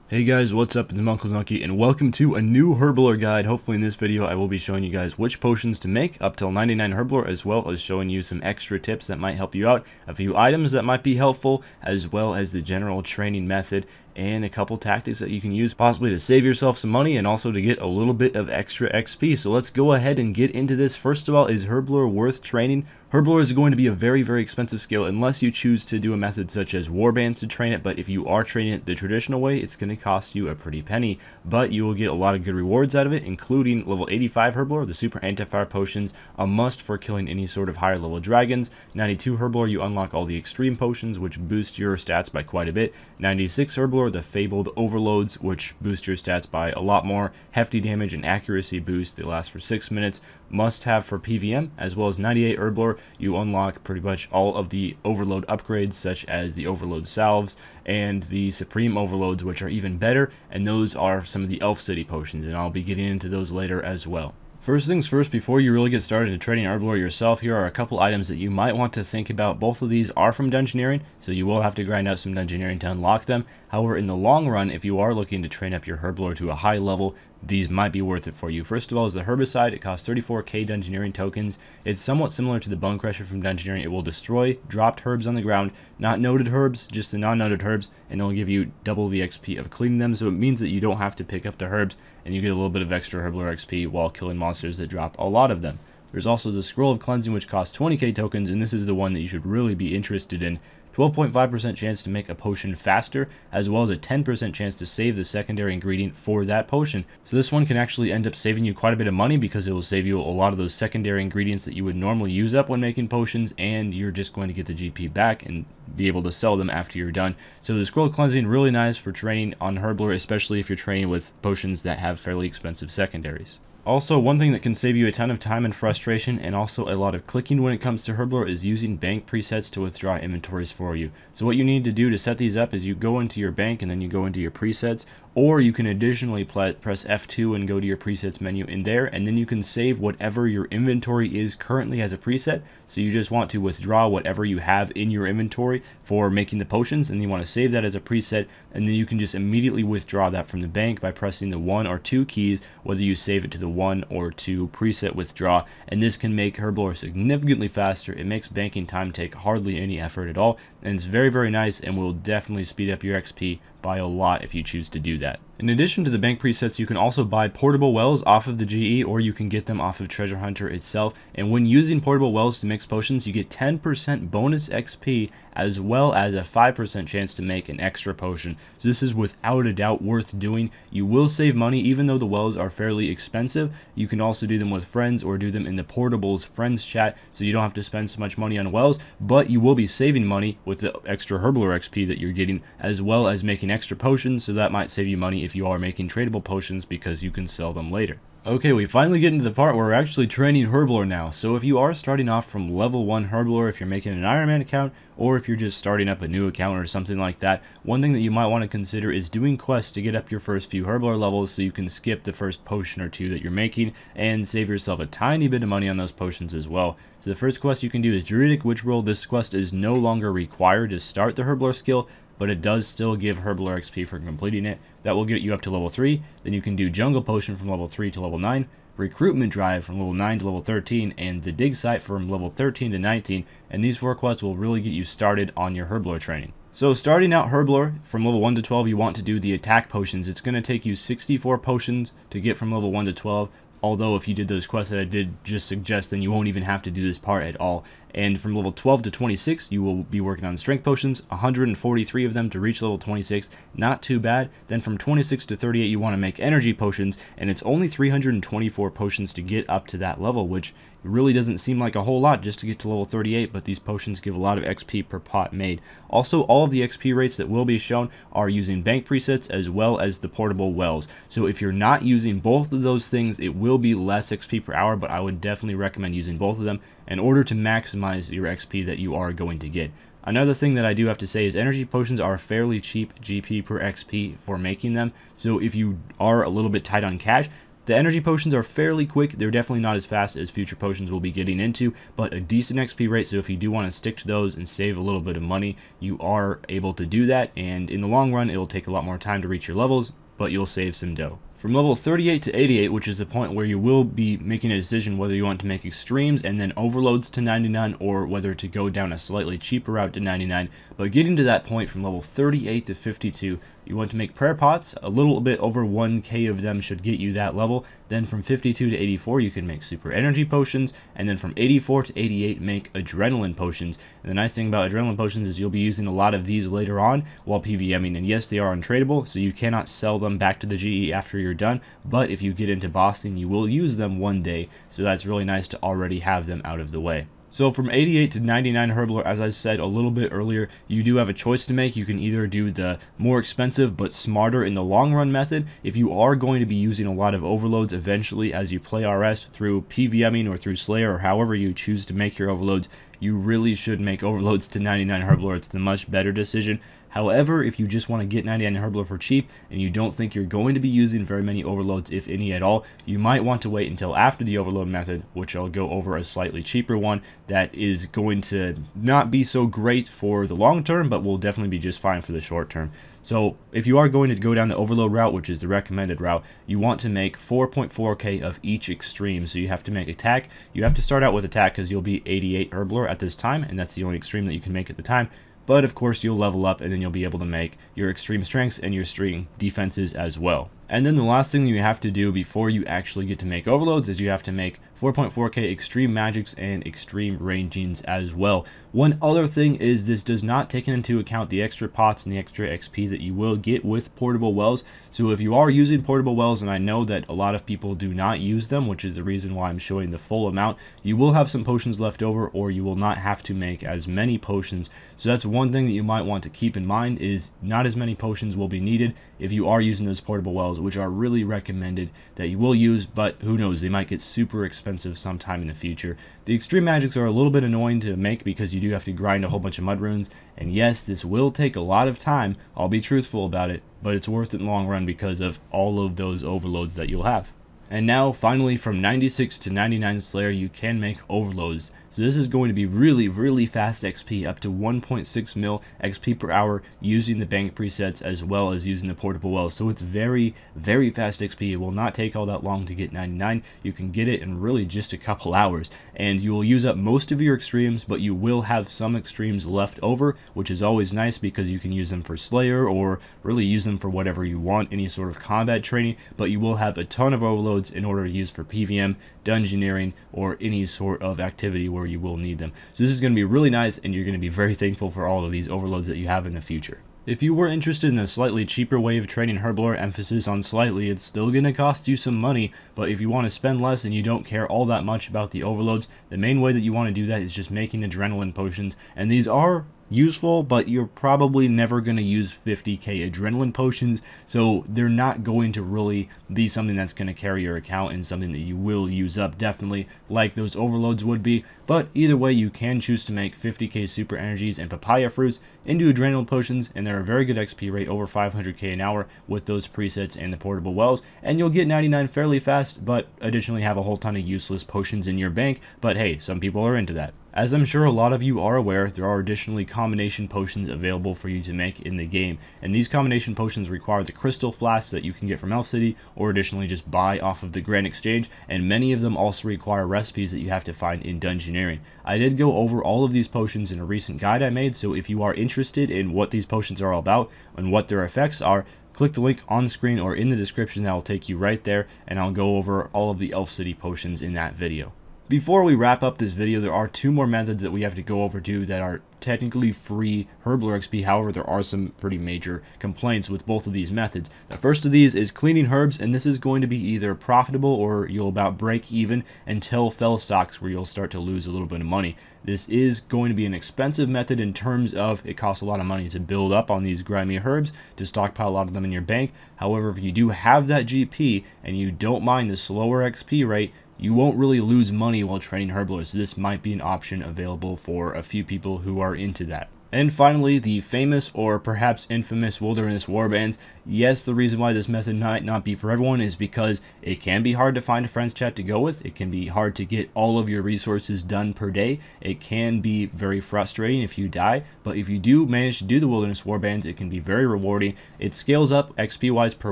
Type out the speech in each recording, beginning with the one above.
Hey guys, what's up? It's munclesonkey and welcome to a new Herblore guide. Hopefully in this video I will be showing you guys which potions to make up till 99 Herblore, as well as showing you some extra tips that might help you out, a few items that might be helpful, as well as the general training method and a couple tactics that you can use possibly to save yourself some money and also to get a little bit of extra XP. So let's go ahead and get into this. First of all, is Herblore worth training? Herblore is going to be a very expensive skill unless you choose to do a method such as Warbands to train it, but if you are training it the traditional way, it's going to cost you a pretty penny, but you will get a lot of good rewards out of it, including level 85 Herblore, the super anti-fire potions, a must for killing any sort of higher level dragons. 92 Herblore, you unlock all the extreme potions, which boost your stats by quite a bit. 96 Herblore, the fabled overloads, which boost your stats by a lot more. Hefty damage and accuracy boost, they last for 6 minutes. Must have for PVM, as well as 98 Herblore, you unlock pretty much all of the overload upgrades, such as the overload salves and the supreme overloads, which are even better, and those are some of the elf city potions, and I'll be getting into those later as well. First things first, before you really get started in training Herblore yourself, here are a couple items that you might want to think about. Both of these are from Dungeoneering, so you will have to grind out some Dungeoneering to unlock them. However, in the long run, if you are looking to train up your Herblore to a high level, these might be worth it for you. First of all is the Herbicide. It costs 34k Dungeoneering tokens. It's somewhat similar to the Bone Crusher from Dungeoneering. It will destroy dropped herbs on the ground, not noted herbs, just the non-noted herbs, and it will give you double the XP of cleaning them, so it means that you don't have to pick up the herbs, and you get a little bit of extra Herblore XP while killing monsters that drop a lot of them. There's also the Scroll of Cleansing, which costs 20k tokens, and this is the one that you should really be interested in. 12.5% chance to make a potion faster, as well as a 10% chance to save the secondary ingredient for that potion. So this one can actually end up saving you quite a bit of money because it will save you a lot of those secondary ingredients that you would normally use up when making potions, and you're just going to get the GP back and be able to sell them after you're done. So the Scroll of Cleansing, really nice for training on Herblore, especially if you're training with potions that have fairly expensive secondaries. Also, one thing that can save you a ton of time and frustration, and also a lot of clicking when it comes to Herblore, is using bank presets to withdraw inventories for you. So what you need to do to set these up is you go into your bank and then you go into your presets, or you can additionally press F2 and go to your presets menu in there, and then you can save whatever your inventory is currently as a preset. So you just want to withdraw whatever you have in your inventory for making the potions, and you want to save that as a preset, and then you can just immediately withdraw that from the bank by pressing the 1 or 2 keys, whether you save it to the 1 or 2 preset withdraw, and this can make Herblore significantly faster. It makes banking time take hardly any effort at all, and it's very nice and will definitely speed up your XP by a lot if you choose to do that. In addition to the bank presets, you can also buy portable wells off of the GE, or you can get them off of Treasure Hunter itself, and when using portable wells to mix potions, you get 10% bonus XP as well as a 5% chance to make an extra potion. So this is without a doubt worth doing. You will save money even though the wells are fairly expensive. You can also do them with friends or do them in the portables friends chat, so you don't have to spend so much money on wells, but you will be saving money with the extra Herblore XP that you're getting, as well as making extra potions, so that might save you money if you are making tradable potions because you can sell them later. Okay, we finally get into the part where we're actually training Herblore now. So if you are starting off from level 1 Herblore, if you're making an Iron Man account, or if you're just starting up a new account or something like that, one thing that you might want to consider is doing quests to get up your first few Herblore levels, so you can skip the first potion or two that you're making and save yourself a tiny bit of money on those potions as well. So the first quest you can do is Druidic Witch Roll. This quest is no longer required to start the Herblore skill, but it does still give Herblore XP for completing it. That will get you up to level 3. Then you can do Jungle Potion from level 3 to level 9, Recruitment Drive from level 9 to level 13, and the Dig Site from level 13 to 19, and these 4 quests will really get you started on your Herblore training. So starting out Herblore, from level 1 to 12, you want to do the attack potions. It's going to take you 64 potions to get from level 1 to 12, although if you did those quests that I did just suggest, then you won't even have to do this part at all. And from level 12 to 26, you will be working on strength potions, 143 of them to reach level 26, not too bad. Then from 26 to 38, you want to make energy potions, and it's only 324 potions to get up to that level, which really doesn't seem like a whole lot just to get to level 38, but these potions give a lot of XP per pot made. Also, all of the XP rates that will be shown are using bank presets as well as the portable wells. So if you're not using both of those things, it will be less XP per hour, but I would definitely recommend using both of them in order to maximize your XP that you are going to get. Another thing that I do have to say is energy potions are fairly cheap GP per XP for making them, so if you are a little bit tight on cash, The energy potions are fairly quick. They're definitely not as fast as future potions we'll be getting into, but a decent XP rate, so if you do want to stick to those and save a little bit of money, you are able to do that, and in the long run, it will take a lot more time to reach your levels, but you'll save some dough. From level 38 to 88, which is the point where you will be making a decision whether you want to make extremes and then overloads to 99, or whether to go down a slightly cheaper route to 99. But getting to that point from level 38 to 52, you want to make prayer pots. A little bit over 1k of them should get you that level. Then from 52 to 84, you can make super energy potions, and then from 84 to 88, make adrenaline potions. And the nice thing about adrenaline potions is you'll be using a lot of these later on while PVMing, and yes, they are untradeable, so you cannot sell them back to the GE after you're done, but if you get into bossing, you will use them one day, so that's really nice to already have them out of the way. So from 88 to 99 Herblore, as I said a little bit earlier, you do have a choice to make. You can either do the more expensive but smarter in the long run method. If you are going to be using a lot of overloads eventually as you play RS through PVMing or through Slayer or however you choose to make your overloads, you really should make overloads to 99 Herblore. It's the much better decision. However, if you just want to get 99 Herblore for cheap and you don't think you're going to be using very many overloads, if any at all, you might want to wait until after the overload method, which I'll go over a slightly cheaper one that is going to not be so great for the long term, but will definitely be just fine for the short term. So if you are going to go down the overload route, which is the recommended route, you want to make 4.4k of each extreme. So you have to make attack. You have to start out with attack because you'll be 88 Herblore at this time, and that's the only extreme that you can make at the time. But of course you'll level up and then you'll be able to make your extreme strengths and your extreme defenses as well. And then the last thing you have to do before you actually get to make overloads is you have to make 4.4k extreme magics and extreme rangings as well. One other thing is this does not take into account the extra pots and the extra XP that you will get with portable wells. So if you are using portable wells, and I know that a lot of people do not use them, which is the reason why I'm showing the full amount, you will have some potions left over, or you will not have to make as many potions. So that's one thing that you might want to keep in mind, is not as many potions will be needed if you are using those portable wells, which are really recommended that you will use, but who knows, they might get super expensive sometime in the future. The extreme magics are a little bit annoying to make because you do have to grind a whole bunch of mud runes, and yes, this will take a lot of time, I'll be truthful about it, but it's worth it in the long run because of all of those overloads that you'll have. And now, finally, from 96 to 99 Slayer, you can make overloads. So this is going to be really, really fast XP, up to 1.6 mil XP per hour using the bank presets as well as using the portable wells. So it's very, very fast XP. It will not take all that long to get 99. You can get it in really just a couple hours. And you will use up most of your extremes, but you will have some extremes left over, which is always nice because you can use them for Slayer or really use them for whatever you want, any sort of combat training, but you will have a ton of overloads in order to use for PVM, dungeoneering, or any sort of activity where you will need them. So this is going to be really nice, and you're going to be very thankful for all of these overloads that you have in the future. If you were interested in a slightly cheaper way of training Herblore, emphasis on slightly, it's still going to cost you some money, but if you want to spend less and you don't care all that much about the overloads, the main way that you want to do that is just making adrenaline potions, and these are useful, but you're probably never going to use 50k adrenaline potions, so they're not going to really be something that's going to carry your account and something that you will use up definitely like those overloads would be. But either way, you can choose to make 50k super energies and papaya fruits into adrenaline potions, and they're a very good XP rate, over 500k an hour with those presets and the portable wells, and you'll get 99 fairly fast, but additionally have a whole ton of useless potions in your bank. But hey, some people are into that. As I'm sure a lot of you are aware, there are additionally combination potions available for you to make in the game, and these combination potions require the crystal flasks that you can get from Elf City, or additionally just buy off of the Grand Exchange, and many of them also require recipes that you have to find in Dungeoneering. I did go over all of these potions in a recent guide I made, so if you are interested in what these potions are all about and what their effects are, click the link on screen or in the description. That will take you right there, and I'll go over all of the Elf City potions in that video. Before we wrap up this video, there are two more methods that we have to go over too that are technically free Herblore XP. However, there are some pretty major complaints with both of these methods. The first of these is cleaning herbs, and this is going to be either profitable or you'll about break even until fell stocks, where you'll start to lose a little bit of money. This is going to be an expensive method in terms of it costs a lot of money to build up on these grimy herbs, to stockpile a lot of them in your bank. However, if you do have that GP and you don't mind the slower XP rate, you won't really lose money while training Herblore, so this might be an option available for a few people who are into that. And finally, the famous or perhaps infamous Wilderness Warbands. Yes, the reason why this method might not be for everyone is because it can be hard to find a friends chat to go with. It can be hard to get all of your resources done per day. It can be very frustrating if you die, but if you do manage to do the Wilderness Warbands, it can be very rewarding. It scales up XP wise per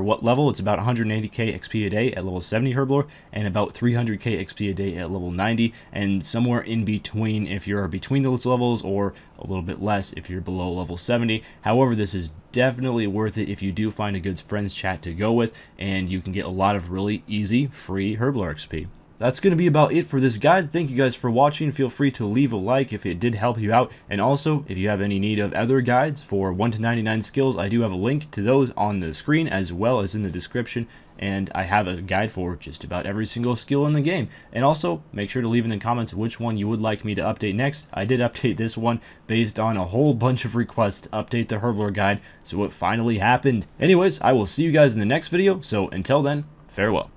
what level. It's about 180k XP a day at level 70 Herblore, and about 300k XP a day at level 90, and somewhere in between if you're between those levels, or a little bit less if you're below level 70. However, this is definitely worth it if you do find a good friends chat to go with, and you can get a lot of really easy free Herblore XP. That's going to be about it for this guide. Thank you guys for watching. Feel free to leave a like if it did help you out, and also if you have any need of other guides for 1 to 99 skills, I do have a link to those on the screen as well as in the description, and I have a guide for just about every single skill in the game. And also make sure to leave in the comments which one you would like me to update next. I did update this one based on a whole bunch of requests to update the Herblore guide, so it finally happened. Anyways, I will see you guys in the next video, so until then, farewell.